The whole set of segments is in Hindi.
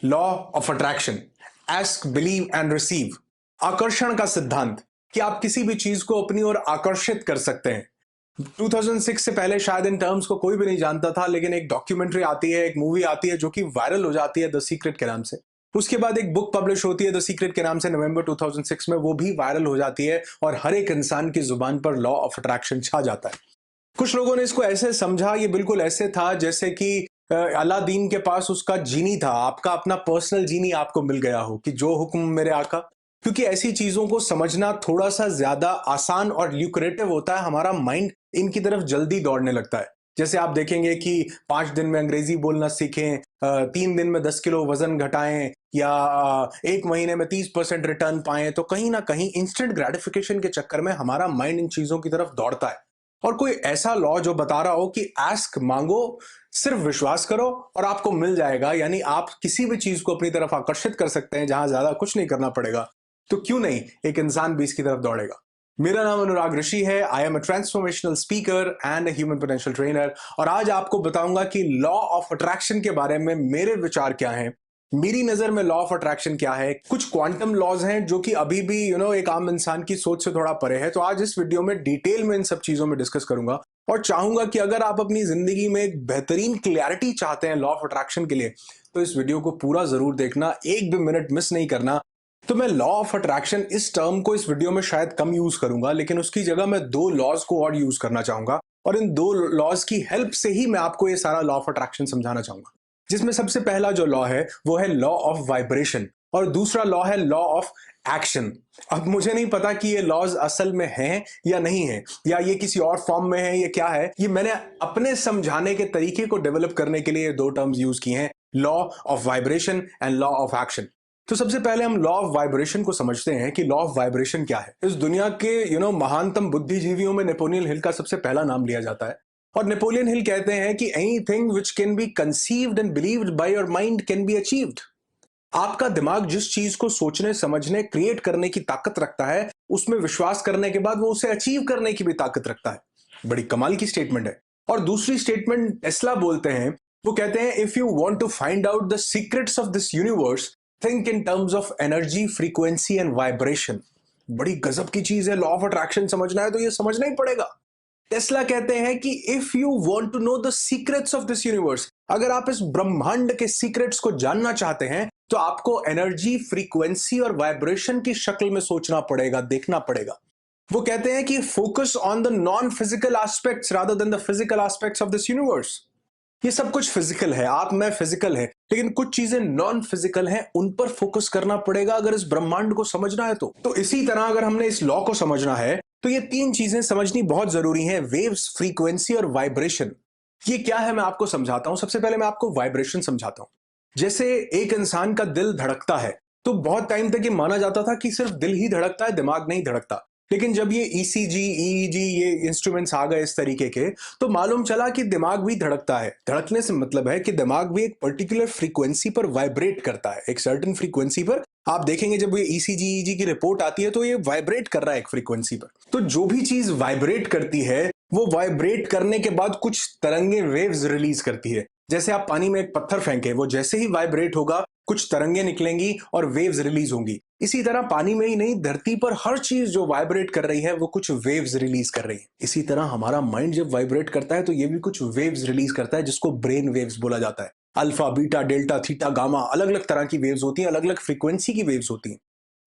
Law of attraction, ask, believe and receive. आकर्षण का सिद्धांत कि आप किसी भी चीज को अपनी ओर आकर्षित कर सकते हैं। 2006 से पहले शायद इन टर्म्स को कोई भी नहीं जानता था, लेकिन एक डॉक्यूमेंट्री आती है, एक मूवी आती है जो कि वायरल हो जाती है द सीक्रेट के नाम से। उसके बाद एक बुक पब्लिश होती है द सीक्रेट के नाम से नवंबर 2006 में, वो भी वायरल हो जाती है और हर एक इंसान की जुबान पर लॉ ऑफ अट्रैक्शन छा जाता है। कुछ लोगों ने इसको ऐसे समझा, ये बिल्कुल ऐसे था जैसे कि अलादीन के पास उसका जीनी था, आपका अपना पर्सनल जीनी आपको मिल गया हो कि जो हुक्म मेरे आका। क्योंकि ऐसी चीजों को समझना थोड़ा सा ज्यादा आसान और ल्यूक्रेटिव होता है, हमारा माइंड इनकी तरफ जल्दी दौड़ने लगता है। जैसे आप देखेंगे कि 5 दिन में अंग्रेजी बोलना सीखें, 3 दिन में 10 किलो वजन घटाएं, या 1 महीने में 30% रिटर्न पाएं, तो कहीं ना कहीं इंस्टेंट ग्रेटिफिकेशन के चक्कर में हमारा माइंड इन चीजों की तरफ दौड़ता है। और कोई ऐसा लॉ जो बता रहा हो कि आस्क, मांगो, सिर्फ विश्वास करो और आपको मिल जाएगा, यानी आप किसी भी चीज को अपनी तरफ आकर्षित कर सकते हैं जहां ज्यादा कुछ नहीं करना पड़ेगा, तो क्यों नहीं एक इंसान भी इसकी तरफ दौड़ेगा। मेरा नाम अनुराग ऋषि है। I am a transformational speaker and a human potential trainer, और आज आपको बताऊंगा कि लॉ ऑफ अट्रैक्शन के बारे में मेरे विचार क्या हैं, मेरी नजर में लॉ ऑफ अट्रैक्शन क्या है। कुछ क्वांटम लॉज हैं जो कि अभी भी एक आम इंसान की सोच से थोड़ा परे है। तो आज इस वीडियो में डिटेल में इन सब चीजों में डिस्कस करूंगा और चाहूंगा कि अगर आप अपनी जिंदगी में एक बेहतरीन क्लैरिटी चाहते हैं लॉ ऑफ अट्रैक्शन के लिए, तो इस वीडियो को पूरा जरूर देखना, एक भी मिनट मिस नहीं करना। तो मैं लॉ ऑफ अट्रैक्शन इस टर्म को इस वीडियो में शायद कम यूज करूंगा, लेकिन उसकी जगह मैं 2 लॉज को और यूज करना चाहूंगा, और इन 2 लॉज की हेल्प से ही मैं आपको ये सारा लॉ ऑफ अट्रैक्शन समझाना चाहूंगा। जिसमें सबसे पहला जो लॉ है वो है लॉ ऑफ वाइब्रेशन, और दूसरा लॉ है लॉ ऑफ एक्शन। अब मुझे नहीं पता कि ये लॉज असल में हैं या नहीं है, या ये किसी और फॉर्म में है, ये क्या है। ये मैंने अपने समझाने के तरीके को डेवलप करने के लिए ये 2 टर्म्स यूज किए हैं, law of vibration and law of action. तो सबसे पहले हम लॉ ऑफ वाइब्रेशन को समझते हैं कि लॉ ऑफ वाइब्रेशन क्या है। इस दुनिया के महानतम बुद्धिजीवियों में नेपोलियन हिल का सबसे पहला नाम लिया जाता है, और नेपोलियन हिल कहते हैं कि anything which can be conceived and believed by your mind can be achieved. आपका दिमाग जिस चीज को सोचने, समझने, क्रिएट करने की ताकत रखता है, उसमें विश्वास करने के बाद वो उसे अचीव करने की भी ताकत रखता है। बड़ी कमाल की स्टेटमेंट है। और दूसरी स्टेटमेंट टेस्ला बोलते हैं, वो कहते हैं if you want to find out the secrets of this universe, think in terms of energy, frequency and vibration. बड़ी गजब की चीज है। लॉ ऑफ अट्रैक्शन समझना है तो ये समझना ही पड़ेगा। टेस्ला कहते हैं कि if you want to know the secrets of this universe, अगर आप इस ब्रह्मांड के सीक्रेट्स को जानना चाहते हैं, तो आपको एनर्जी, फ्रीक्वेंसी और वाइब्रेशन की शक्ल में सोचना पड़ेगा, देखना पड़ेगा। वो कहते हैं कि focus on the non physical aspects rather than the physical aspects of this universe. ये सब कुछ फिजिकल है, आप मैं फिजिकल है, लेकिन कुछ चीजें नॉन फिजिकल हैं, उन पर फोकस करना पड़ेगा अगर इस ब्रह्मांड को समझना है तो इसी तरह अगर हमने इस लॉ को समझना है तो ये 3 चीजें समझनी बहुत जरूरी हैं, वेव्स, फ्रीक्वेंसी और वाइब्रेशन। ये क्या है मैं आपको समझाता हूं। सबसे पहले मैं आपको वाइब्रेशन समझाता हूं। जैसे एक इंसान का दिल धड़कता है, तो बहुत टाइम तक ये माना जाता था कि सिर्फ दिल ही धड़कता है, दिमाग नहीं धड़कता। लेकिन जब ये ईसीजी, ईईजी, ये इंस्ट्रूमेंट्स आ गए इस तरीके के, तो मालूम चला कि दिमाग भी धड़कता है। धड़कने से मतलब है कि दिमाग भी एक पर्टिकुलर फ्रीक्वेंसी पर वाइब्रेट करता है, एक सर्टेन फ्रीक्वेंसी पर। आप देखेंगे जब ये ईसीजी, ईईजी की रिपोर्ट आती है तो ये वाइब्रेट कर रहा है एक फ्रीक्वेंसी पर। तो जो भी चीज वाइब्रेट करती है, वो वाइब्रेट करने के बाद कुछ तरंगे, वेव्स रिलीज करती है। जैसे आप पानी में एक पत्थर फेंके, वो जैसे ही वाइब्रेट होगा कुछ तरंगे निकलेंगी और वेव्स रिलीज होंगी। इसी तरह पानी में ही नहीं, धरती पर हर चीज जो वाइब्रेट कर रही है वो कुछ वेव्स रिलीज कर रही है। इसी तरह हमारा माइंड जब वाइब्रेट करता है तो ये भी कुछ वेव्स रिलीज करता है, जिसको ब्रेन वेव्स बोला जाता है। Alpha, beta, delta, theta, gamma, अलग अलग तरह की वेव्स होती हैं, अलग अलग फ्रीक्वेंसी की वेव्स होती हैं।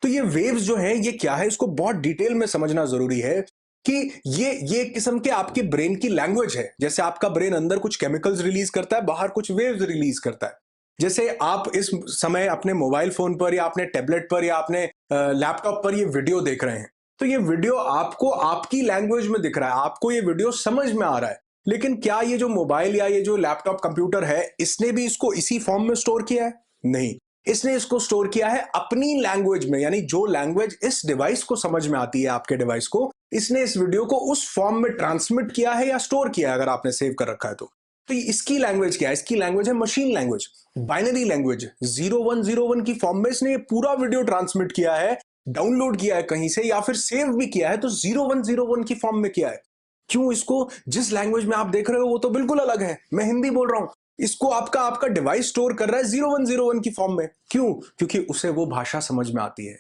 तो ये वेव्स जो है ये क्या है, इसको बहुत डिटेल में समझना जरूरी है कि ये एक किस्म के आपके ब्रेन की लैंग्वेज है। जैसे आपका ब्रेन अंदर कुछ केमिकल्स रिलीज करता है, बाहर कुछ वेव्स रिलीज करता है। जैसे आप इस समय अपने मोबाइल फोन पर या अपने टैबलेट पर या अपने लैपटॉप पर ये वीडियो देख रहे हैं, तो ये वीडियो आपको आपकी लैंग्वेज में दिख रहा है, आपको ये वीडियो समझ में आ रहा है। लेकिन क्या ये जो मोबाइल या ये जो लैपटॉप, कंप्यूटर है, इसने भी इसको इसी फॉर्म में स्टोर किया है? नहीं, इसने इसको स्टोर किया है अपनी लैंग्वेज में, यानी जो लैंग्वेज इस डिवाइस को समझ में आती है, आपके डिवाइस को, इसने इस वीडियो को उस फॉर्म में ट्रांसमिट किया है या स्टोर किया है, अगर आपने सेव कर रखा है तो। इसकी लैंग्वेज क्या है? इसकी लैंग्वेज है मशीन लैंग्वेज, बाइनरी लैंग्वेज। 0101 की फॉर्म में इसने पूरा वीडियो ट्रांसमिट किया है, डाउनलोड किया है कहीं से या फिर सेव भी किया है, तो 0101 की फॉर्म में किया है। क्यों? इसको जिस लैंग्वेज में आप देख रहे हो वो तो बिल्कुल अलग है। मैं हिंदी बोल रहा हूं, इसको आपका आपका डिवाइस स्टोर कर रहा है 0101 की फॉर्म में। क्यों? क्योंकि उसे वो भाषा समझ में आती है।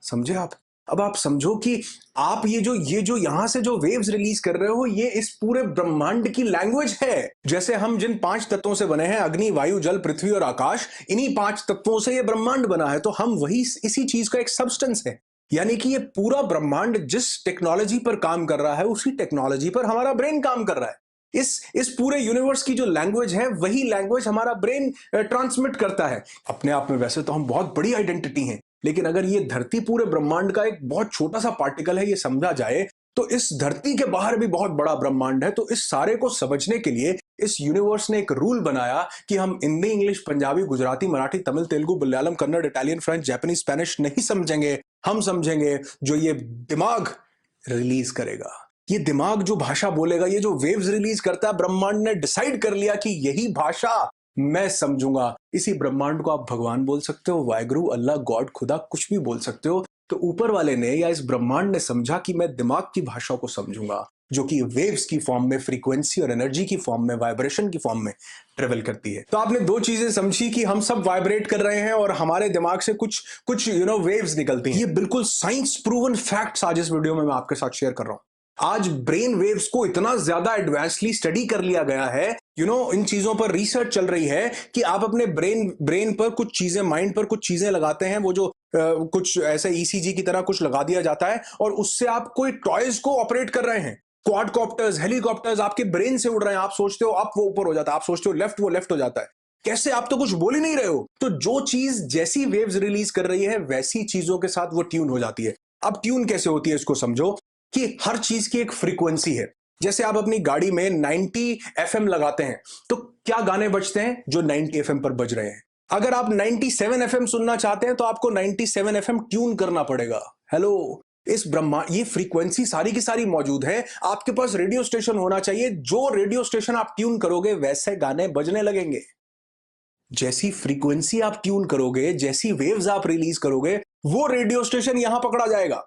समझे आप? अब आप समझो कि आप ये जो यहां से जो वेव्स रिलीज कर रहे हो, ये इस पूरे ब्रह्मांड की लैंग्वेज है। जैसे हम जिन 5 तत्वों से बने हैं, अग्नि, वायु, जल, पृथ्वी और आकाश, इन्हीं 5 तत्वों से ये ब्रह्मांड बना है। तो हम वही इसी चीज का एक सब्सटेंस है। यानी कि ये पूरा ब्रह्मांड जिस टेक्नोलॉजी पर काम कर रहा है, उसी टेक्नोलॉजी पर हमारा ब्रेन काम कर रहा है। इस पूरे यूनिवर्स की जो लैंग्वेज है, वही लैंग्वेज हमारा ब्रेन ट्रांसमिट करता है। अपने आप में वैसे तो हम बहुत बड़ी आइडेंटिटी हैं, लेकिन अगर ये धरती पूरे ब्रह्मांड का एक बहुत छोटा सा पार्टिकल है, ये समझा जाए, तो इस धरती के बाहर भी बहुत बड़ा ब्रह्मांड है। तो इस सारे को समझने के लिए इस यूनिवर्स ने एक रूल बनाया कि हम Hindi, English, Punjabi, Gujarati, Marathi, Tamil, Telugu, Malayalam, Kannada, Italian, French, Japanese, Spanish नहीं समझेंगे। हम समझेंगे जो ये दिमाग रिलीज करेगा। ये दिमाग जो भाषा बोलेगा, ये जो वेव्स रिलीज करता है, ब्रह्मांड ने डिसाइड कर लिया कि यही भाषा मैं समझूंगा। इसी ब्रह्मांड को आप भगवान बोल सकते हो, वाहेगुरु, अल्लाह, गॉड, खुदा, कुछ भी बोल सकते हो। तो ऊपर वाले ने या इस ब्रह्मांड ने समझा कि मैं दिमाग की भाषा को समझूंगा, जो कि वेव्स की फॉर्म में, फ्रीक्वेंसी और एनर्जी की फॉर्म में, वाइब्रेशन की फॉर्म में ट्रेवल करती है। तो आपने दो चीजें समझी कि हम सब वाइब्रेट कर रहे हैं और हमारे दिमाग से कुछ कुछ वेव्स निकलती हैं। ये बिल्कुल साइंस प्रूवन फैक्ट्स आज इस वीडियो में मैं आपके साथ शेयर कर रहा हूं। आज ब्रेन वेव्स को इतना ज्यादा एडवांसली स्टडी कर लिया गया है, इन चीजों पर रिसर्च चल रही है कि आप अपने ब्रेन पर कुछ चीजें, माइंड पर कुछ चीजें लगाते हैं, वो जो कुछ ऐसे ईसीजी की तरह कुछ लगा दिया जाता है और उससे आप कोई टॉयज को ऑपरेट कर रहे हैं। क्वाडकॉप्टर्स, हेलीकॉप्टर्स आपके ब्रेन से उड़ रहे हैं। आप सोचते हो अप, वो ऊपर हो जाता है। आप सोचते हो लेफ्ट, वो लेफ्ट हो जाता है। कैसे? आप तो कुछ बोल ही नहीं रहे हो। तो जो चीज जैसी वेव्स रिलीज कर रही है, वैसी चीजों के साथ वो ट्यून हो जाती है। अब ट्यून कैसे होती है इसको समझो कि हर चीज की एक फ्रीक्वेंसी है। जैसे आप अपनी गाड़ी में 90 एफएम लगाते हैं, तो क्या गाने बजते हैं जो 90 एफएम पर बज रहे हैं। अगर आप 97 एफएम सुनना चाहते हैं, तो आपको 97 एफएम ट्यून करना पड़ेगा। हेलो, इस ब्रह्मांड, ये फ्रीक्वेंसी सारी की सारी मौजूद है। आपके पास रेडियो स्टेशन होना चाहिए। जो रेडियो स्टेशन आप ट्यून करोगे, वैसे गाने बजने लगेंगे। जैसी फ्रीक्वेंसी आप ट्यून करोगे, जैसी वेव्स आप रिलीज करोगे, वो रेडियो स्टेशन यहां पकड़ा जाएगा।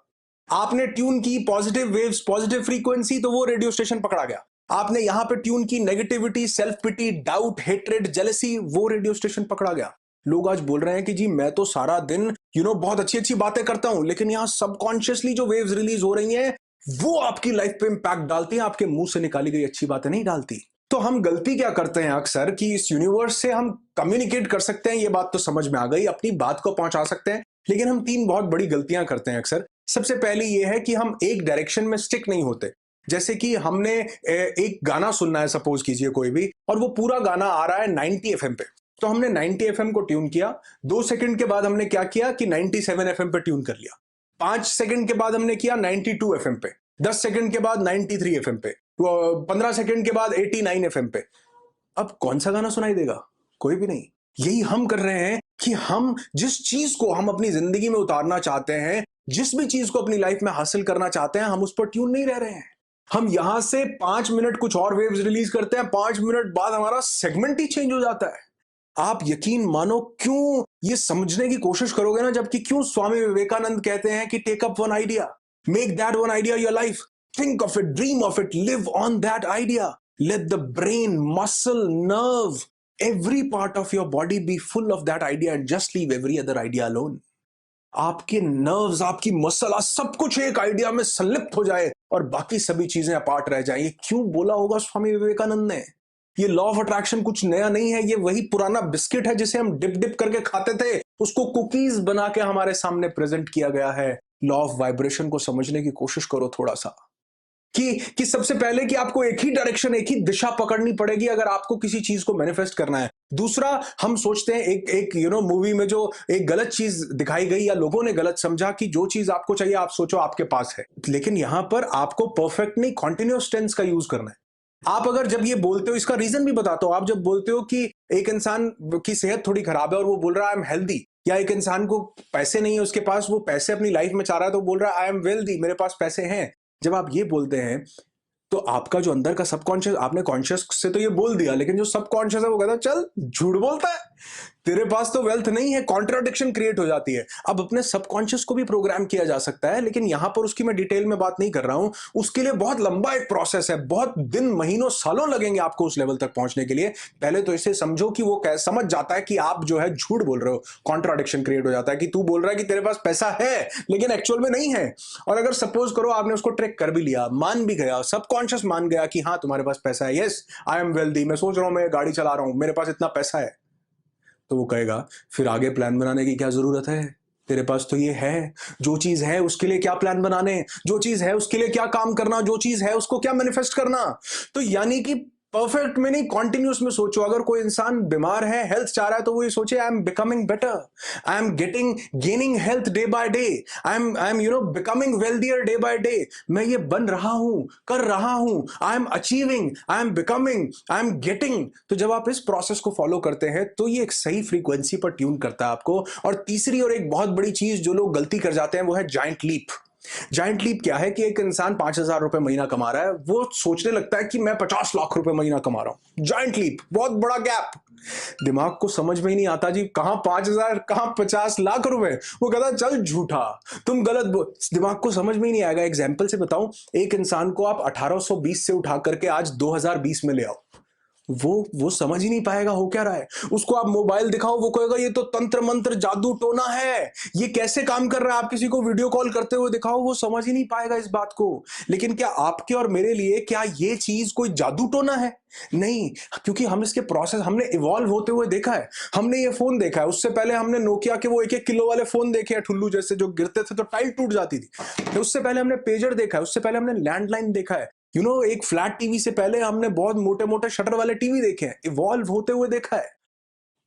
आपने ट्यून की पॉजिटिव वेव्स, पॉजिटिव फ्रीक्वेंसी, तो वो रेडियो स्टेशन पकड़ा गया। आपने यहां पे ट्यून की negativity, self pity, doubt, hatred, jealousy, वो रेडियो स्टेशन पकड़ा गया। लोग आज बोल रहे हैं कि जी मैं तो सारा दिन बहुत अच्छी अच्छी बातें करता हूं, लेकिन यहां सबकॉन्शियसली जो वेव्स रिलीज हो रही हैं, वो आपकी लाइफ पे इंपैक्ट डालती हैं, आपके मुंह से निकाली गई अच्छी बातें नहीं डालती। तो हम गलती क्या करते हैं अक्सर कि इस यूनिवर्स से हम कम्युनिकेट कर सकते हैं, ये बात तो समझ में आ गई, अपनी बात को पहुंचा सकते हैं, लेकिन हम 3 बहुत बड़ी गलतियां करते हैं अक्सर। सबसे पहली ये है कि हम एक डायरेक्शन में स्टिक नहीं होते। जैसे कि हमने एक गाना सुनना है, सपोज कीजिए कोई भी, और वो पूरा गाना आ रहा है 90 एफएम पे। तो हमने 90 एफएम को ट्यून किया। 2 सेकंड के बाद हमने क्या किया कि 97 एफएम पे ट्यून कर लिया। 5 सेकंड के बाद हमने किया 92 एफएम पे। 10 सेकंड के बाद 93 एफएम पे। 15 सेकंड के बाद 89 एफएम पे। अब कौन सा गाना सुनाई देगा? कोई भी नहीं। यही हम कर रहे हैं कि हम जिस चीज को हम अपनी जिंदगी में उतारना चाहते हैं, जिस भी चीज को अपनी लाइफ में हासिल करना चाहते हैं, हम उस पर ट्यून नहीं रह रहे हैं। हम यहां से 5 मिनट कुछ और वेव्स रिलीज करते हैं, 5 मिनट बाद हमारा सेगमेंट ही चेंज हो जाता है। आप यकीन मानो, क्यों ये समझने की कोशिश करोगे ना, जबकि क्यों स्वामी विवेकानंद कहते हैं कि take up one idea, make that one idea your life, think of it, dream of it, live on that idea, let the brain, muscle, nerve, every part of your body be full of that idea and just leave every other idea alone. आपके नर्व्स, आपकी मसल, सब कुछ एक आइडिया में संलिप्त हो जाए और बाकी सभी चीजें अपार्ट रह जाएं। ये क्यों बोला होगा स्वामी विवेकानंद ने? ये लॉ ऑफ अट्रैक्शन कुछ नया नहीं है। ये वही पुराना बिस्किट है जिसे हम डिप डिप करके खाते थे, उसको कुकीज बना के हमारे सामने प्रेजेंट किया गया है। लॉ ऑफ वाइब्रेशन को समझने की कोशिश करो थोड़ा सा, कि सबसे पहले कि आपको एक ही डायरेक्शन, एक ही दिशा पकड़नी पड़ेगी अगर आपको किसी चीज को मैनिफेस्ट करना है। दूसरा, हम सोचते हैं एक मूवी में जो एक गलत चीज दिखाई गई या लोगों ने गलत समझा कि जो चीज आपको चाहिए आप सोचो आपके पास है, लेकिन यहां पर आपको परफेक्ट नहीं, कॉन्टिन्यूअस टेंस का यूज करना है। आप अगर जब ये बोलते हो, इसका रीजन भी बताता हूं, आप जब बोलते हो कि एक इंसान की सेहत थोड़ी खराब है और वो बोल रहा है आई एम हेल्दी, या एक इंसान को पैसे नहीं है उसके पास, वो पैसे अपनी लाइफ में चाह रहा है तो बोल रहा है आई एम वेल्दी, मेरे पास पैसे हैं। जब आप ये बोलते हैं तो आपका जो अंदर का सबकॉन्शियस, आपने कॉन्शियस से तो ये बोल दिया, लेकिन जो सबकॉन्शियस है वो कहता है चल झूठ बोलता है, तेरे पास तो वेल्थ नहीं है, कॉन्ट्राडिक्शन क्रिएट हो जाती है। अब अपने सबकॉन्शियस को भी प्रोग्राम किया जा सकता है, लेकिन यहां पर उसकी मैं डिटेल में बात नहीं कर रहा हूं। उसके लिए बहुत लंबा एक प्रोसेस है, बहुत दिन महीनों सालों लगेंगे आपको उस लेवल तक पहुंचने के लिए। पहले तो इसे समझो कि वो समझ जाता है कि आप जो है झूठ बोल रहे हो। कॉन्ट्राडिक्शन क्रिएट हो जाता है कि तू बोल रहा है कि तेरे पास पैसा है लेकिन एक्चुअल में नहीं है। और अगर सपोज करो आपने उसको ट्रैक कर भी लिया, मान भी गया, सबकॉन्शियस मान गया कि हाँ तुम्हारे पास पैसा है, यस आई एम वेल्दी, मैं सोच रहा हूं मैं गाड़ी चला रहा हूं, मेरे पास इतना पैसा है, तो वो कहेगा फिर आगे प्लान बनाने की क्या जरूरत है? तेरे पास तो ये है। जो चीज है उसके लिए क्या प्लान बनाने, जो चीज है उसके लिए क्या काम करना, जो चीज है उसको क्या मैनिफेस्ट करना। तो यानी कि परफेक्ट में नहीं, कॉन्टिन्यूस में सोचो। अगर कोई इंसान बीमार है, हेल्थ चाह रहा है, तो वो ये सोचे I am becoming better, I am gaining health day by day, I am becoming wealthier day by day. मैं ये बन रहा हूं, कर रहा हूं, I am achieving, I am becoming, I am getting. तो जब आप इस प्रोसेस को फॉलो करते हैं तो ये एक सही फ्रीक्वेंसी पर ट्यून करता है आपको। और तीसरी और एक बहुत बड़ी चीज जो लोग गलती कर जाते हैं वो है जाइंट लीप। जाइंट लीप क्या है कि एक इंसान 5,000 रुपए महीना कमा रहा है, वो सोचने लगता है कि मैं 50 लाख रुपए महीना कमा रहा हूं। जाइंट लीप, बहुत बड़ा गैप। दिमाग को समझ में ही नहीं आता जी, कहां 5,000 कहां 50 लाख रुपए। वो कहता चल झूठा, तुम गलत दिमाग को समझ में ही नहीं आएगा। एग्जाम्पल से बताऊं, एक इंसान को आप 1820 से उठा करके आज 2020 में ले आओ, वो समझ ही नहीं पाएगा हो क्या रहा है। उसको आप मोबाइल दिखाओ, वो कहेगा ये तो तंत्र मंत्र जादू टोना है, ये कैसे काम कर रहा है। आप किसी को वीडियो कॉल करते हुए दिखाओ, वो समझ ही नहीं पाएगा इस बात को। लेकिन क्या आपके और मेरे लिए क्या ये चीज कोई जादू टोना है? नहीं, क्योंकि हम इसके प्रोसेस, हमने इवॉल्व होते हुए देखा है। हमने ये फोन देखा है, उससे पहले हमने नोकिया के वो 1-1 किलो वाले फोन देखे हैं, ठुल्लू जैसे, जो गिरते थे तो टाइल टूट जाती थी। उससे पहले हमने पेजर देखा है, उससे पहले हमने लैंडलाइन देखा है। एक फ्लैट टीवी से पहले हमने बहुत मोटे मोटे शटर वाले टीवी देखे हैं, इवॉल्व होते हुए देखा है।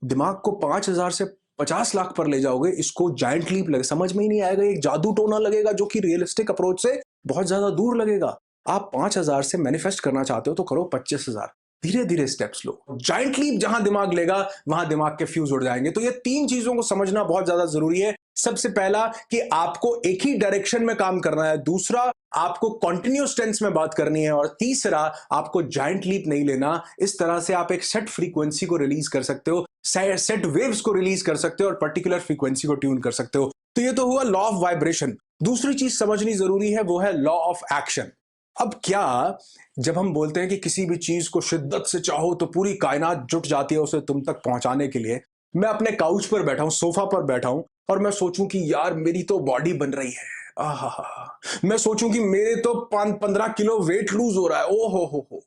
दिमाग को 5,000 से 50 लाख पर ले जाओगे, इसको जाइंट लीप लगे, समझ में ही नहीं आएगा, एक जादू टोना लगेगा जो कि रियलिस्टिक अप्रोच से बहुत ज्यादा दूर लगेगा। आप 5,000 से मैनिफेस्ट करना चाहते हो तो करो 25,000, धीरे धीरे स्टेप्स लो। जाइंट लीप जहां दिमाग लेगा वहां दिमाग के फ्यूज उड़ जाएंगे। तो ये 3 चीजों को समझना बहुत ज्यादा जरूरी है। सबसे पहला कि आपको एक ही डायरेक्शन में काम करना है, दूसरा आपको कॉन्टिन्यूस टेंस में बात करनी है, और तीसरा आपको जाइंट लीप नहीं लेना। इस तरह से आप एक सेट फ्रीक्वेंसी को रिलीज कर सकते हो, सेट वेव्स को रिलीज कर सकते हो और पर्टिकुलर फ्रीक्वेंसी को ट्यून कर सकते हो। तो ये तो हुआ लॉ ऑफ वाइब्रेशन। दूसरी चीज समझनी जरूरी है, वो है लॉ ऑफ एक्शन। अब क्या, जब हम बोलते हैं कि किसी भी चीज को शिद्दत से चाहो तो पूरी कायनात जुट जाती है उसे तुम तक पहुंचाने के लिए। मैं अपने काउच पर बैठा हूं, सोफा पर बैठा हूं, और मैं सोचूं कि यार मेरी तो बॉडी बन रही है, आहा, मैं सोचूं कि मेरे तो 15 किलो वेट लूज हो रहा है, ओ हो,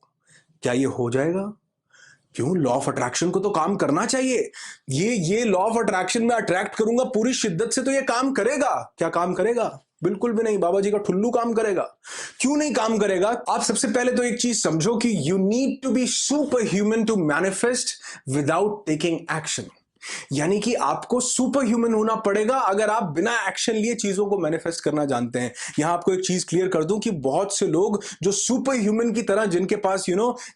क्या ये हो जाएगा? क्यों? लॉ ऑफ अट्रैक्शन को तो काम करना चाहिए। ये लॉ ऑफ अट्रैक्शन में अट्रैक्ट करूंगा पूरी शिद्दत से, तो ये काम करेगा। क्या काम करेगा? बिल्कुल भी नहीं। बाबा जी का ठुल्लू काम करेगा। क्यों नहीं काम करेगा? आप सबसे पहले तो एक चीज समझो कि you need to be super human to manifest without taking action. यानी कि आपको सुपर ह्यूमन होना पड़ेगा अगर आप बिना एक्शन लिए चीजों को मैनिफेस्ट करना जानते हैं। यहां आपको एक चीज क्लियर कर दूं कि बहुत से लोग जो सुपर ह्यूमन की तरह, जिनके पास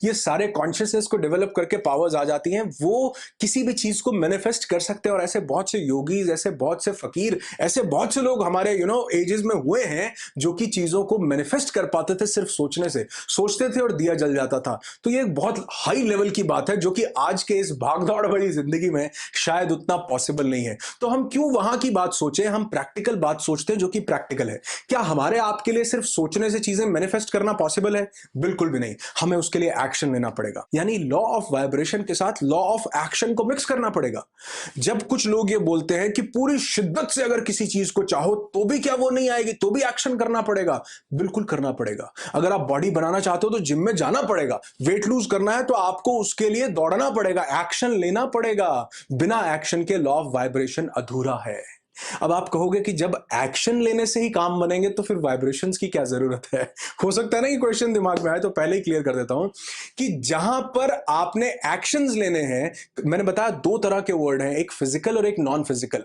ये सारे कॉन्शियसनेस को डेवलप करके पावर्स आ जाती हैं, वो किसी भी चीज को मैनिफेस्ट कर सकते हैं। और ऐसे बहुत से योगीज, ऐसे बहुत से फकीर, ऐसे बहुत से लोग हमारे एजेस में हुए हैं जो कि चीजों को मैनिफेस्ट कर पाते थे सिर्फ सोचने से। सोचते थे और दिया जल जाता था। तो ये एक बहुत हाई लेवल की बात है जो कि आज के इस भागदौड़ भरी जिंदगी में शायद उतना पॉसिबल नहीं है। तो हम क्यों वहां की बात सोचें, हम प्रैक्टिकल बात सोचते हैं जो कि प्रैक्टिकल है। क्या हमारे आपके लिए सिर्फ सोचने से चीजें मैनिफेस्ट करना पॉसिबल है? बिल्कुल भी नहीं। हमें उसके लिए एक्शन लेना पड़ेगा। यानी लॉ ऑफ वाइब्रेशन के साथ लॉ ऑफ एक्शन को मिक्स करना पड़ेगा। जब कुछ लोग ये बोलते हैं कि पूरी शिद्दत से अगर किसी चीज को चाहो तो भी क्या वो नहीं आएगी, तो भी एक्शन करना पड़ेगा। बिल्कुल करना पड़ेगा। अगर आप बॉडी बनाना चाहते हो तो जिम में जाना पड़ेगा। वेट लूज करना है तो आपको उसके लिए दौड़ना पड़ेगा, एक्शन लेना पड़ेगा। बिना एक्शन के लॉ ऑफ वाइब्रेशन अधूरा है। अब आप कहोगे कि जब एक्शन लेने से ही काम बनेंगे तो फिर वाइब्रेशंस की क्या जरूरत है? हो सकता है ना ये क्वेश्चन दिमाग में आए, तो पहले ही क्लियर कर देता हूं कि जहां पर आपने एक्शंस लेने हैं, मैंने बताया 2 तरह के वर्ड हैं, एक फिजिकल और एक नॉन फिजिकल।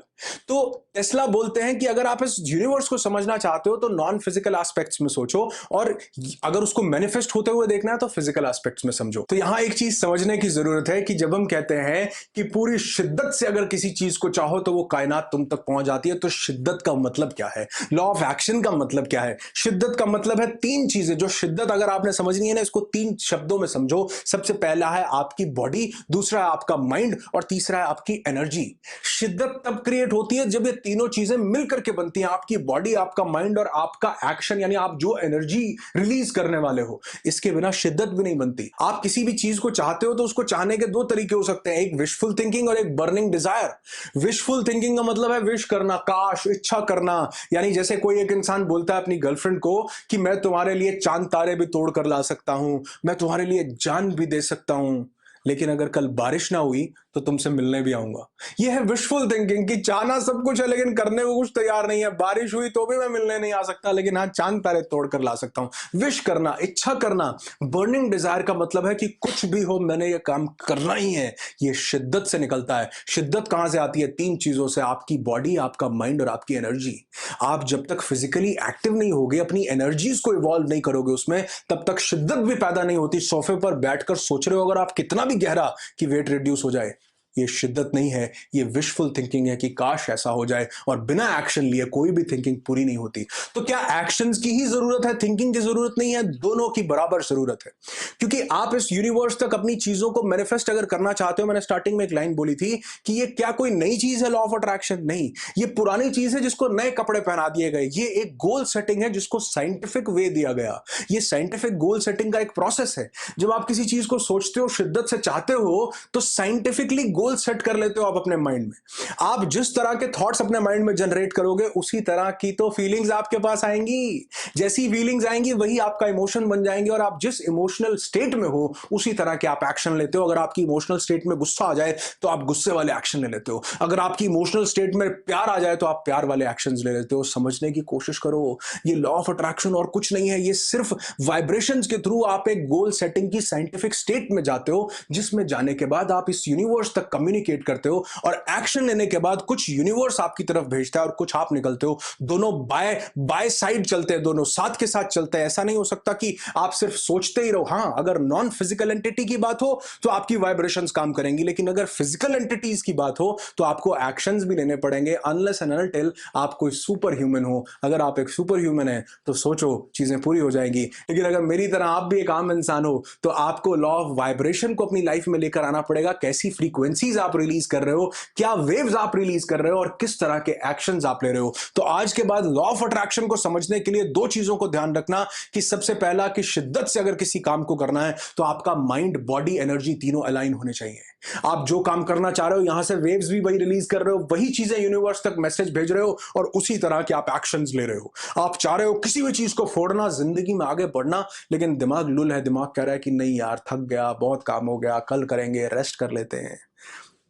तो टेस्ला बोलते हैं कि अगर आप इस यूनिवर्स को समझना चाहते हो तो नॉन फिजिकल एस्पेक्ट्स में सोचो, और अगर उसको मैनिफेस्ट होते हुए देखना है तो फिजिकल एस्पेक्ट्स में समझो। तो यहां एक चीज समझने की जरूरत है कि जब हम कहते हैं कि पूरी शिद्दत से अगर किसी चीज को चाहो तो वो कायनात तुम तक पहुंच जाती है तो शिद्दत का मतलब क्या है, लॉ ऑफ एक्शन का मतलब क्या है। शिद्दत का मतलब है तीन चीजें, जो शिद्दत अगर आपने समझनी है ना, इसको तीन शब्दों में समझो। सबसे पहला है आपकी बॉडी, दूसरा है आपका माइंड और तीसरा है आपकी एनर्जी। शिद्दत तब क्रिएट होती है जब ये तीनों चीजें मिलकर के बनती हैं, आपकी बॉडी, आपका माइंड और आपका एक्शन, यानी आप जो एनर्जी रिलीज करने वाले हो। इसके बिना शिद्दत भी नहीं बनती। आप किसी भी चीज को चाहते हो तो उसको चाहने के दो तरीके हो सकते हैं, एक विशफुल थिंकिंग और एक बर्निंग डिजायर। विशफुल थिंकिंग का मतलब है विश करना, काश, इच्छा करना। यानी जैसे कोई एक इंसान बोलता है अपनी गर्लफ्रेंड को कि मैं तुम्हारे लिए चांद तारे भी तोड़ कर ला सकता हूं, मैं तुम्हारे लिए जान भी दे सकता हूं, लेकिन अगर कल बारिश ना हुई तो तुमसे मिलने भी आऊंगा। यह है विशफुल थिंकिंग कि चाहना सब कुछ है लेकिन करने को कुछ तैयार नहीं है। बारिश हुई तो भी मैं मिलने नहीं आ सकता, लेकिन हाँ, चांद तारे तोड़ कर ला सकता हूं। विश करना, इच्छा करना। बर्निंग डिजायर का मतलब है कि कुछ भी हो मैंने ये काम करना ही है। ये शिद्दत से निकलता है। शिद्दत कहां से आती है? तीन चीजों से, आपकी बॉडी, आपका माइंड और आपकी एनर्जी। आप जब तक फिजिकली एक्टिव नहीं होगे, अपनी एनर्जीज को इवॉल्व नहीं करोगे उसमें, तब तक शिद्दत भी पैदा नहीं होती। सोफे पर बैठकर सोच रहे हो अगर आप कितना भी गहरा कि वेट रिड्यूस हो जाए, ये शिद्दत नहीं है, ये विशफुल थिंकिंग है कि काश ऐसा हो जाए। और बिना एक्शन लिए कोई भी थिंकिंग पूरी नहीं होती। तो क्या एक्शंस की ही जरूरत है, थिंकिंग की जरूरत नहीं है? दोनों की बराबर जरूरत है। क्योंकि आप इस यूनिवर्स तक अपनी चीजों को मैनिफेस्ट अगर करना चाहते हो, मैंने स्टार्टिंग में एक लाइन बोली थी कि ये क्या कोई नई चीज है लॉ ऑफ अट्रैक्शन? नहीं, ये पुरानी चीज है जिसको नए कपड़े पहना दिए गए। ये एक गोल सेटिंग है जिसको साइंटिफिक वे दिया गया। ये साइंटिफिक गोल सेटिंग का एक प्रोसेस है। जब आप किसी चीज को सोचते हो, शिद्दत से चाहते हो, तो साइंटिफिकली गोल सेट कर लेते हो आप अपने माइंड में। आप जिस तरह के थॉट्स अपने माइंड में जनरेट करोगे, उसी तरह की तो फीलिंग्स आपके पास आएंगी। जैसी फीलिंग्स आएंगी वही आपका इमोशन बन जाएंगे, और आप जिस इमोशनल स्टेट में हो उसी तरह के आप एक्शन लेते हो। अगर आपकी इमोशनल स्टेट में गुस्सा आ जाए तो आप गुस्से वाले एक्शन ले लेते हो। अगर आपकी इमोशनल स्टेट में प्यार आ जाए तो आप प्यार वाले एक्शंस ले लेते हो। समझने की कोशिश करो, ये लॉ ऑफ अट्रैक्शन और कुछ नहीं है। ये सिर्फ वाइब्रेशंस के थ्रू आप एक गोल सेटिंग की साइंटिफिक स्टेट में जाते हो, जिसमें जाने के बाद आप इस यूनिवर्स तक कम्युनिकेट करते हो, और एक्शन लेने के बाद कुछ यूनिवर्स आपकी तरफ भेजता है और कुछ आप निकलते हो। दोनों बाय साइड चलते हैं, दोनों साथ के साथ चलते हैं। ऐसा नहीं हो सकता कि आप सिर्फ सोचते ही रहो। हां, अगर नॉन फिजिकल एंटिटी की बात हो तो आपकी वाइब्रेशंस काम करेंगी, लेकिन अगर फिजिकल एंटिटीज की बात हो तो आपको एक्शंस भी लेने पड़ेंगे, अनलेस एंड अनटिल आप कोई सुपर ह्यूमन हो। अगर आप एक सुपर ह्यूमन है तो सोचो चीजें पूरी हो जाएंगी, लेकिन अगर मेरी तरह आप भी एक आम इंसान हो तो आपको लॉ ऑफ वाइब्रेशन को अपनी लाइफ में लेकर आना पड़ेगा। कैसी फ्रीक्वेंसीज आप रिलीज कर रहे हो, क्या वेव्स आप रिलीज कर रहे हो, और किस तरह के एक्शंस आप ले रहे हो। तो आज के बाद लॉ ऑफ अट्रैक्शन को समझने के लिए दो चीजों को ध्यान रखना कि सबसे पहला कि शिद्दत से अगर किसी काम को करना है तो आपका माइंड, बॉडी, एनर्जी तीनों अलाइन होने चाहिए। आप जो काम करना चाह रहे हो यहां से वेव्स भी वही रिलीज कर रहे हो, वही चीजें यूनिवर्स तक मैसेज भेज रहे हो, और उसी तरह के आप एक्शंस ले रहे हो। आप चाह रहे हो किसी भी चीज को फोड़ना, जिंदगी में आगे बढ़ना, लेकिन दिमाग लुल है, दिमाग कह रहा है कि नहीं यार, थक गया, बहुत काम हो गया, कल करेंगे, रेस्ट कर लेते हैं।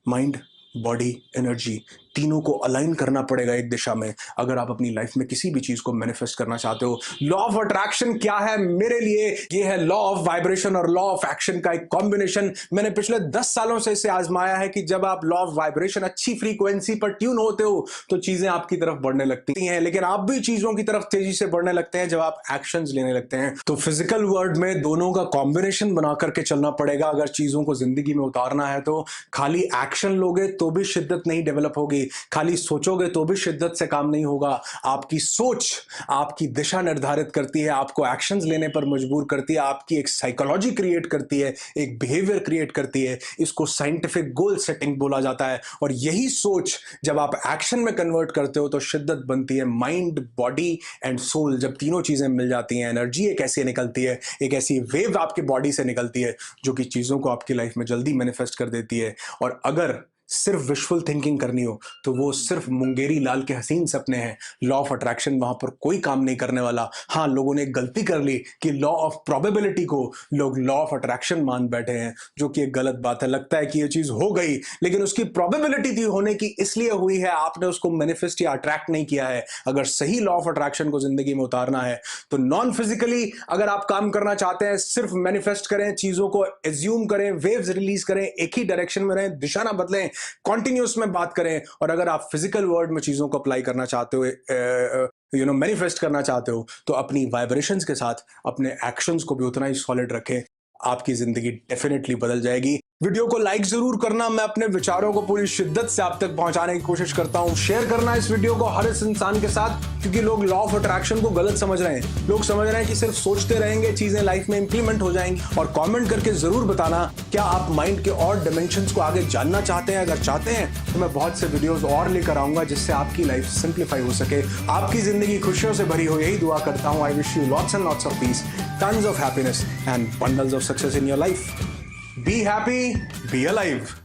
माइंड, बॉडी, एनर्जी तीनों को अलाइन करना पड़ेगा एक दिशा में, अगर आप अपनी लाइफ में किसी भी चीज को मैनिफेस्ट करना चाहते हो। लॉ ऑफ अट्रैक्शन क्या है मेरे लिए? ये है लॉ ऑफ वाइब्रेशन और लॉ ऑफ एक्शन का एक कॉम्बिनेशन। मैंने पिछले 10 सालों से इसे आजमाया है कि जब आप लॉ ऑफ वाइब्रेशन, अच्छी फ्रीक्वेंसी पर ट्यून होते हो तो चीजें आपकी तरफ बढ़ने लगती हैं, लेकिन आप भी चीजों की तरफ तेजी से बढ़ने लगते हैं जब आप एक्शंस लेने लगते हैं। तो फिजिकल वर्ल्ड में दोनों का कॉम्बिनेशन बना करके चलना पड़ेगा अगर चीजों को जिंदगी में उतारना है। तो खाली एक्शन लोगे तो भी शिद्दत नहीं डेवलप होगी, खाली सोचोगे तो भी शिद्दत से काम नहीं होगा। आपकी सोच आपकी दिशा निर्धारित करती है, आपको एक्शंस लेने पर मजबूर करती है, आपकी एक साइकोलॉजी क्रिएट करती है, एक बिहेवियर क्रिएट करती है। इसको साइंटिफिक गोल सेटिंग बोला जाता है। और यही सोच जब आप एक्शन में कन्वर्ट करते हो तो शिद्दत बनती है। माइंड, बॉडी एंड सोल जब तीनों चीजें मिल जाती हैं, एनर्जी एक ऐसी निकलती है, एक ऐसी वेव आपकी बॉडी से निकलती है जो कि चीजों को आपकी लाइफ में जल्दी मैनिफेस्ट कर देती है। और अगर सिर्फ विशफुल थिंकिंग करनी हो तो वो सिर्फ मुंगेरी लाल के हसीन सपने हैं। लॉ ऑफ अट्रैक्शन वहां पर कोई काम नहीं करने वाला। हाँ, लोगों ने एक गलती कर ली कि लॉ ऑफ प्रोबेबिलिटी को लोग लॉ ऑफ अट्रैक्शन मान बैठे हैं, जो कि एक गलत बात है। लगता है कि ये चीज हो गई, लेकिन उसकी प्रोबेबिलिटी थी होने की, इसलिए हुई है, आपने उसको मैनिफेस्ट या अट्रैक्ट नहीं किया है। अगर सही लॉ ऑफ अट्रैक्शन को जिंदगी में उतारना है तो नॉन फिजिकली अगर आप काम करना चाहते हैं, सिर्फ मैनिफेस्ट करें, चीजों को एज्यूम करें, वेव्स रिलीज करें, एक ही डायरेक्शन में रहें, दिशा ना बदलें, कॉन्टिन्यूस में बात करें। और अगर आप फिजिकल वर्ल्ड में चीजों को अप्लाई करना चाहते हो, मैनिफेस्ट करना चाहते हो, तो अपनी वाइब्रेशंस के साथ अपने एक्शंस को भी उतना ही सॉलिड रखें। आपकी जिंदगी डेफिनेटली बदल जाएगी। वीडियो को लाइक जरूर करना। मैं अपने विचारों को पूरी शिद्दत से आप तक पहुंचाने की कोशिश करता हूं। शेयर करना इस वीडियो को हर इस इंसान के साथ, क्योंकि लोग लॉ ऑफ अट्रैक्शन को गलत समझ रहे हैं। लोग समझ रहे हैं कि सिर्फ सोचते रहेंगे चीजें लाइफ में इंप्लीमेंट हो जाएंगी। और कमेंट करके जरूर बताना क्या आप माइंड के और डिमेंशंस को आगे जानना चाहते हैं। अगर चाहते हैं तो मैं बहुत से वीडियोस और लेकर आऊंगा जिससे आपकी लाइफ सिंप्लीफाई हो सके, आपकी जिंदगी खुशियों से भरी हो। यही दुआ करता हूं। I wish you lots and lots of peace, tons of happiness and bundles of success in your life. Be happy, be alive.